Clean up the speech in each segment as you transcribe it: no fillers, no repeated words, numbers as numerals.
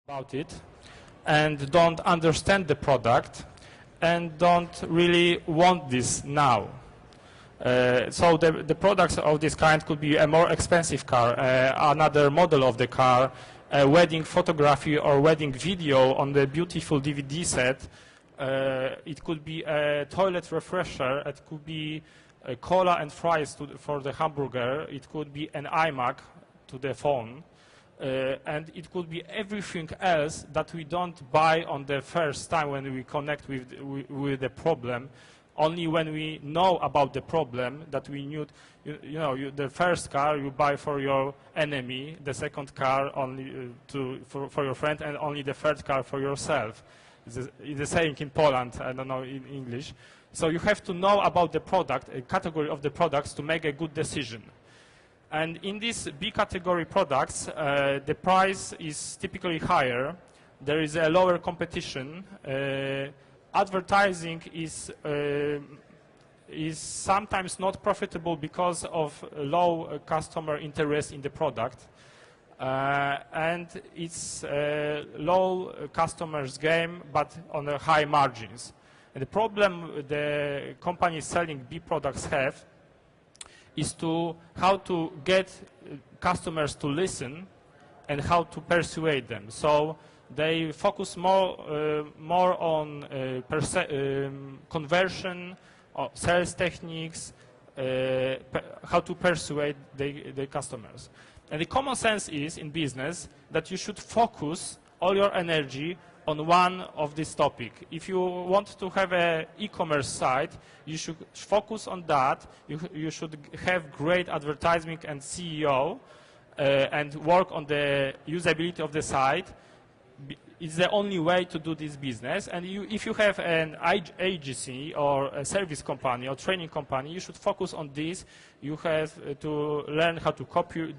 about it and don't understand the product and don't really want this now. So the products of this kind could be a more expensive car, another model of the car, a wedding photography or wedding video on the beautiful DVD set. It could be a toilet refresher, it could be a cola and fries for the hamburger, it could be an iMac to the phone. And it could be everything else that we don't buy on the first time when we connect with the problem. Only when we know about the problem that we need, the first car you buy for your enemy, the second car only for your friend, and only the third car for yourself. It's the saying in Poland, I don't know in English. So you have to know about the product, a category of the products to make a good decision. And in these B category products, the price is typically higher. There is a lower competition. Advertising is sometimes not profitable because of low customer interest in the product. And it's a low customers game, but on a high margins. And the problem the companies selling B products have is how to get customers to listen and how to persuade them. So they focus more on conversion, sales techniques, how to persuade the customers. And the common sense is in business that you should focus all your energy on one of this topic. If you want to have an e-commerce site, you should focus on that. You should have great advertising and SEO and work on the usability of the site. It's the only way to do this business. And if you have an agency or a service company or training company, you should focus on this. You have to learn how to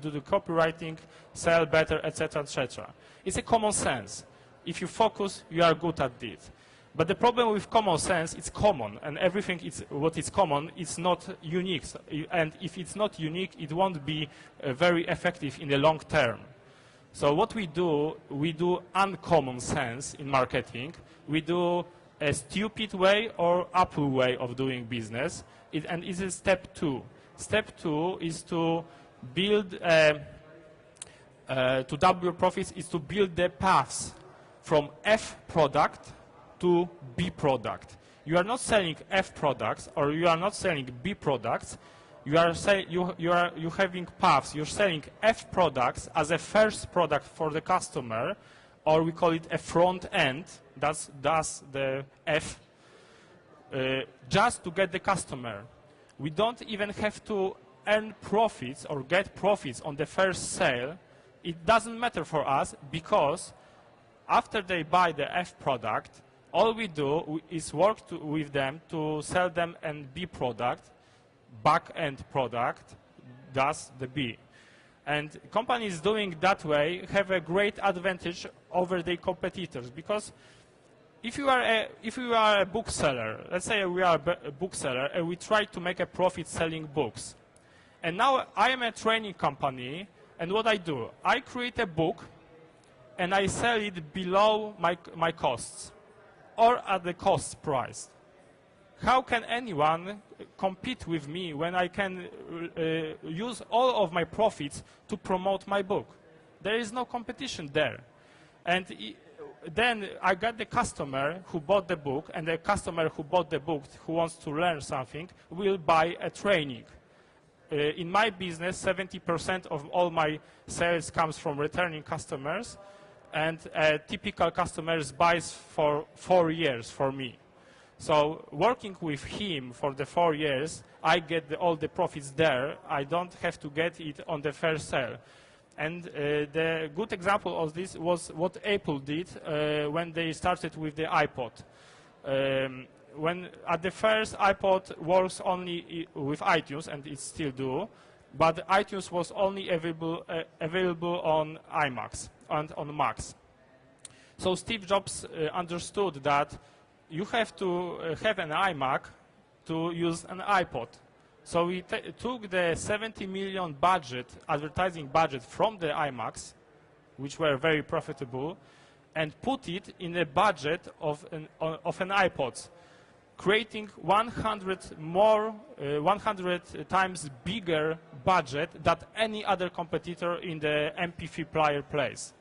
do the copywriting, sell better, etc., etc. It's a common sense. If you focus, you are good at it. But the problem with common sense, it's common, and everything what is common is not unique. And if it's not unique, it won't be very effective in the long term. So what we do uncommon sense in marketing. We do a stupid way or Apple way of doing business, and it's a step two. Step two is to build, to double your profits, is to build the paths from F product to B product. You are not selling F products or you are not selling B products. You are having paths. You're selling F products as a first product for the customer, or we call it a front end. That's the F. Just to get the customer. We don't even have to earn profits or get profits on the first sale. It doesn't matter for us because after they buy the F product, all we do is work with them to sell them an B product, back-end product, thus the B. And companies doing that way have a great advantage over their competitors, because if you are a bookseller, let's say we are a bookseller and we try to make a profit selling books. And now I am a training company, and what I do, I create a book and I sell it below my costs or at the cost price. How can anyone compete with me when I can use all of my profits to promote my book? There is no competition there. And then I got the customer who bought the book, and the customer who bought the book who wants to learn something will buy a training. In my business, 70% of all my sales comes from returning customers, and a typical customer buys for 4 years for me. So working with him for the 4 years, I get all the profits there. I don't have to get it on the first sale. And the good example of this was what Apple did when they started with the iPod. When at the first iPod works only with iTunes, and it still do, but iTunes was only available on iMacs and on Macs. So Steve Jobs understood that you have to have an iMac to use an iPod. So we took the 70 million budget, advertising budget from the iMacs, which were very profitable, and put it in a budget of an iPod, creating 100 times bigger budget than any other competitor in the MP3 player place.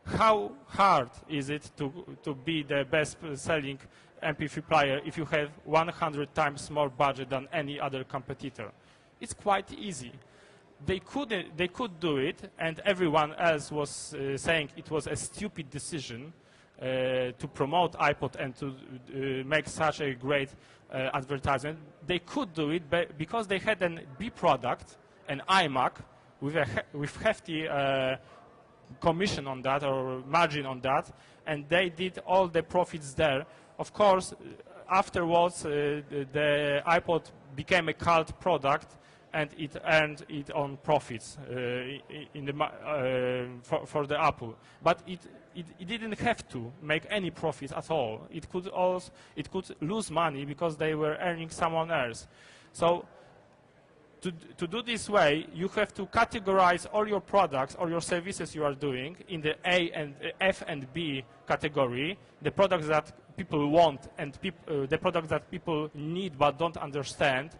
How hard is it to be the best selling MP3 player if you have 100 times more budget than any other competitor? It's quite easy. They could do it, and everyone else was saying it was a stupid decision to promote iPod and to make such a great advertisement. They could do it because they had an B product, an iMac, with hefty commission on that or margin on that, and they did all the profits there. Of course, afterwards, the iPod became a cult product, and it earned its own profits for the Apple. But it didn't have to make any profits at all. It could lose money because they were earning someone else. So to do this way, you have to categorize all your products or your services you are doing in the A and F and B category, the products that people want and the products that people need but don't understand,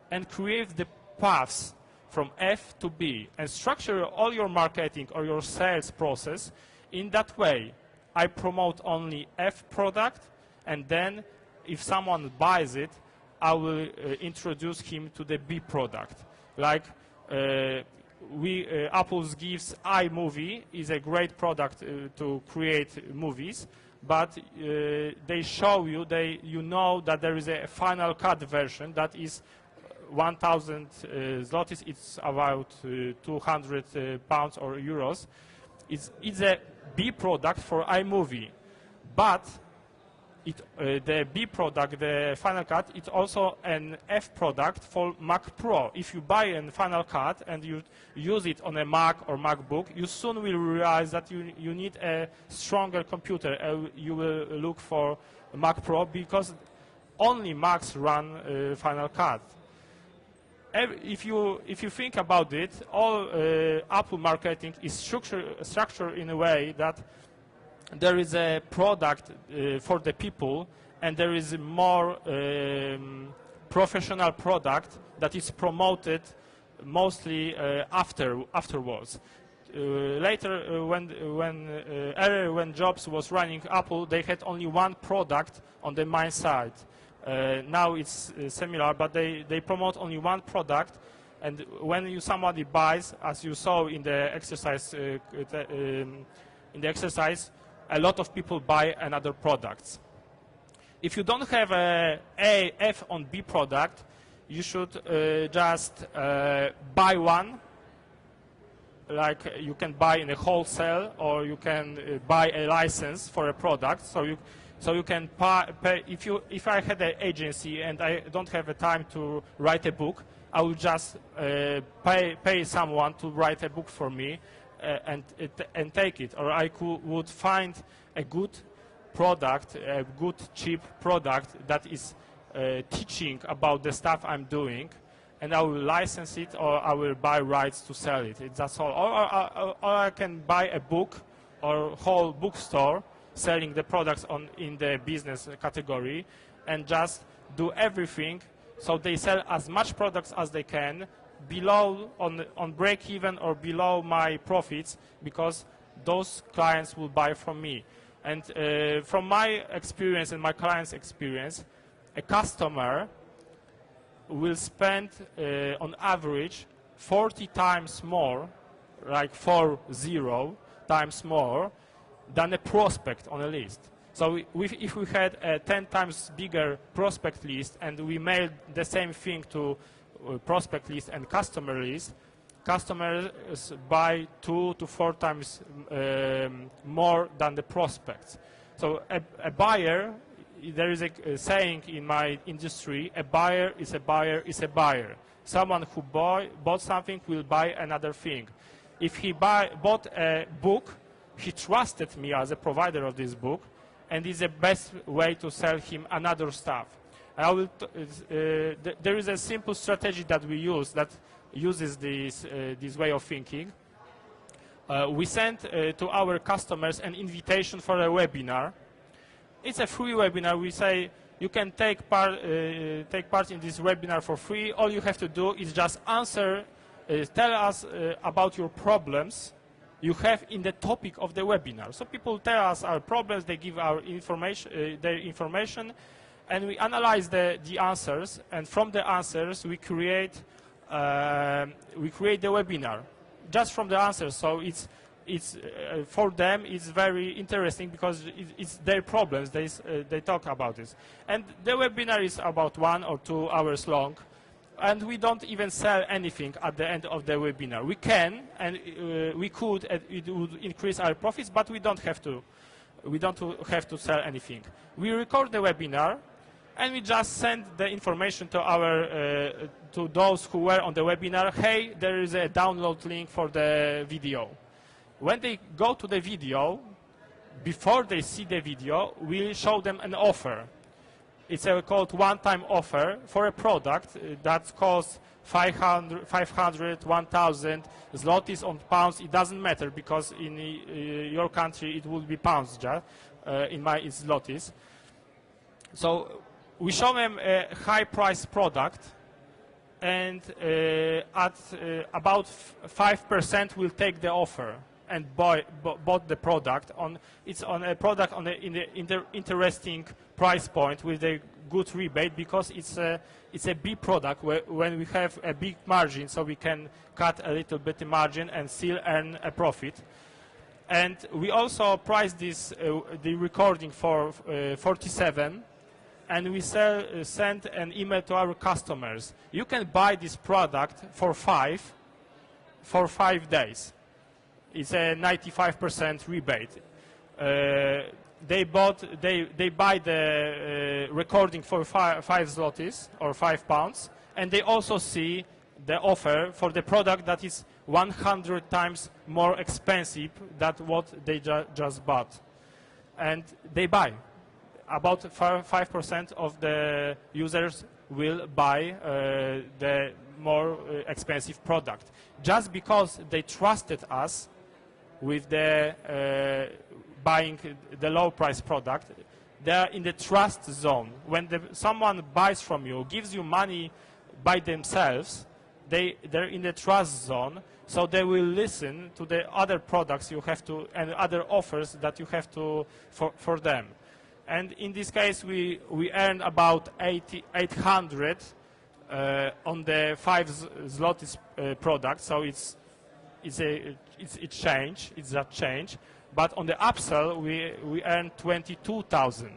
and create the paths from F to B and structure all your marketing or your sales process in that way. I promote only F product, and then if someone buys it, I will introduce him to the B product. Like Apple gives iMovie is a great product to create movies, but they show you, you know that there is a Final Cut version that is 1,000 zlotys, it's about 200 pounds or euros. It's a B product for iMovie, but the B product, the Final Cut, it's also an F product for Mac Pro. If you buy a Final Cut and you use it on a Mac or MacBook, you soon will realize that you need a stronger computer. You will look for Mac Pro because only Macs run Final Cut. If you think about it, all Apple marketing is structured in a way that there is a product for the people, and there is a more professional product that is promoted mostly afterwards. Later, when Jobs was running Apple, they had only one product on the main side. Now it's similar, but they promote only one product, and when somebody buys, as you saw in the exercise, a lot of people buy another products. If you don't have a F on B product, you should just buy one. Like you can buy in a wholesale, or you can buy a license for a product. So you can pay. If I had an agency and I don't have the time to write a book, I will just pay someone to write a book for me and take it. Or I would find a good product, a good cheap product that is teaching about the stuff I'm doing, and I will license it, or I will buy rights to sell it. That's all. Or I can buy a book or whole bookstore selling the products in the business category, and just do everything so they sell as much products as they can below on break even or below my profits, because those clients will buy from me. And from my experience and my clients' experience, a customer will spend on average 40 times more, like 40 times more, than a prospect on a list. So if we had a 10 times bigger prospect list and we mailed the same thing to prospect list and customer list, customers buy 2 to 4 times more than the prospects. So a buyer, there is a saying in my industry, a buyer is a buyer is a buyer. Someone who bought something will buy another thing. If he bought a book, he trusted me as a provider of this book, and it's the best way to sell him another stuff. There is a simple strategy that we use that uses this way of thinking. We send to our customers an invitation for a webinar. It's a free webinar. We say you can take part in this webinar for free. All you have to do is just answer, tell us about your problems you have in the topic of the webinar. So people tell us our problems, they give our information, their information, and we analyze the answers, and from the answers we create the webinar just from the answers. So it's for them it's very interesting because it's their problems. They talk about this, and the webinar is about 1 or 2 hours long, and we don't even sell anything at the end of the webinar. We can, and we could, and it would increase our profits, but we don't have to. We don't have to sell anything. We record the webinar, and we just send the information to to those who were on the webinar. Hey, there is a download link for the video. When they go to the video, before they see the video, we show them an offer. It's a called one-time offer for a product that costs 500, 1,000 zlotys on pounds. It doesn't matter because in your country it will be pounds, just in my it's zlotys. So we show them a high-priced product, and at about 5% will take the offer and bought the product. It's on a product in the interesting price point with a good rebate, because it's a big product when we have a big margin, so we can cut a little bit the margin and still earn a profit. And we also price this the recording for 47, and we send an email to our customers. You can buy this product for 5 days. It's a 95% rebate. They buy the recording for 5 zlotys or 5 pounds, and they also see the offer for the product that is 100 times more expensive than what they just bought. And they buy. About 5% of the users will buy the more expensive product, just because they trusted us with the buying the low price product. They are in the trust zone. When someone buys from you, gives you money by themselves, they're in the trust zone, so they will listen to the other products you have to, and other offers that you have to for them. And in this case, we earn about 800 on the 5 zlotys product. So it's that change. But on the upsell, we earn 22,000.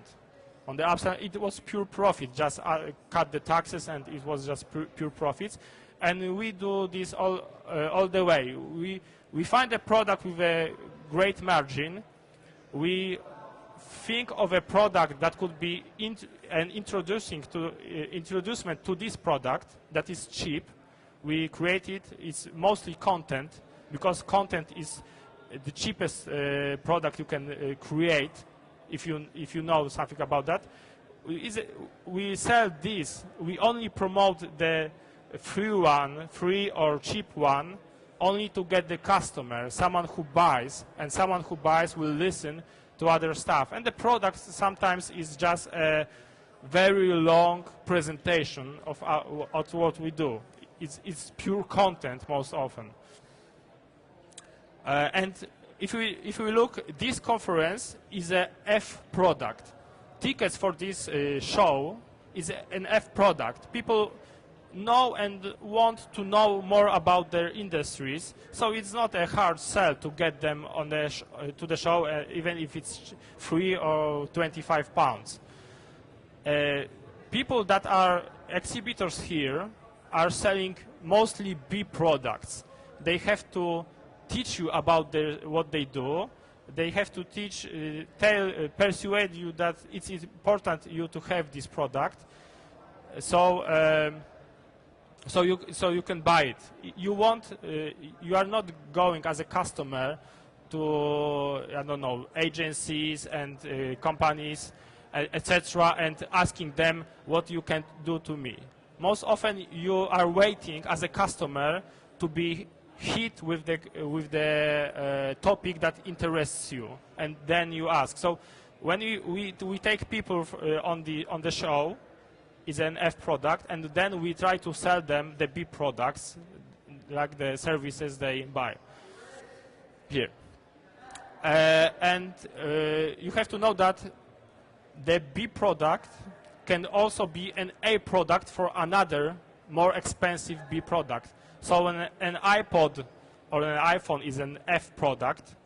On the upsell, it was pure profit. Just cut the taxes, and it was just pure profits. And we do this all the way. We find a product with a great margin. We think of a product that could be an introducement to this product that is cheap. We create it. It's mostly content, because content is the cheapest product you can create, if you know something about that. We sell this. We only promote the free or cheap one, only to get the customer, someone who buys, and someone who buys will listen to other stuff. And the product sometimes is just a very long presentation of what we do. It's pure content most often. And if we look, this conference is a F product. Tickets for this show is an F product. People know and want to know more about their industries, so it's not a hard sell to get them on to the show, even if it's free or 25 pounds. People that are exhibitors here are selling mostly B products. They have to teach you about what they do. They have to teach, persuade you that it's important you to have this product. So you can buy it. You are not going as a customer to, I don't know, agencies and companies, etc., and asking them what you can do to me. Most often you are waiting as a customer to be hit with the topic that interests you, and then you ask. So when we take people on the show, is an F product, and then we try to sell them the B products, like the services they buy here. And you have to know that the B product can also be an A product for another more expensive B product. So when an iPod or an iPhone is an F product,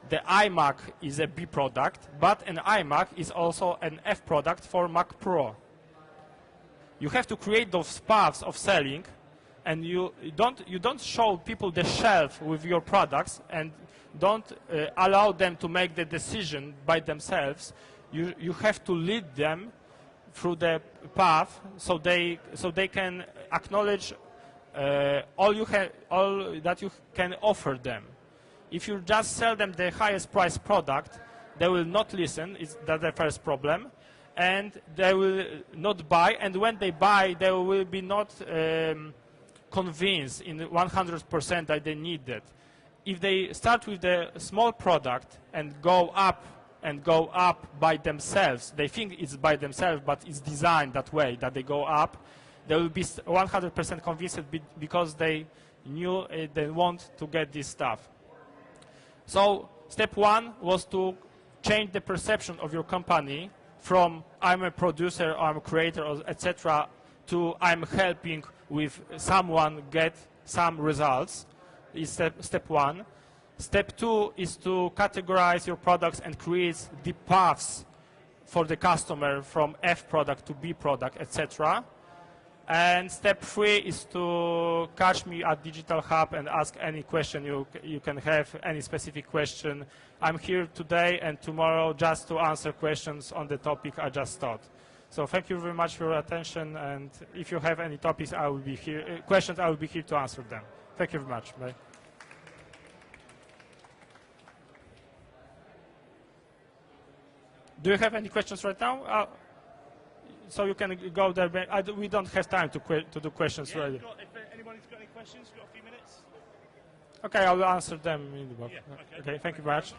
the iMac is a B product, but an iMac is also an F product for Mac Pro. You have to create those paths of selling, and you don't show people the shelf with your products and don't allow them to make the decision by themselves. You have to lead them through the path so they can acknowledge all that you can offer them. If you just sell them the highest price product, they will not listen. That's the first problem. And they will not buy. And when they buy, they will be not convinced in 100% that they need it. If they start with the small product and go up by themselves, they think it's by themselves, but it's designed that way, that they go up, they will be 100% convinced because they knew they want to get this stuff. So step one was to change the perception of your company from I'm a producer, or I'm a creator, etc., to I'm helping with someone get some results. Is step one. Step two is to categorize your products and create the paths for the customer from F product to B product, etc. And step three is to catch me at Digital Hub and ask any question you can have, any specific question. I'm here today and tomorrow just to answer questions on the topic I just taught. So thank you very much for your attention, and if you have any topics, I will be here. Questions, I will be here to answer them. Thank you very much. Bye. Do you have any questions right now? So you can go there. We don't have time to do questions. Yeah, if anybody's got any questions, you've got a few minutes. Okay, I will answer them in the book. Yeah, okay, thank you very much.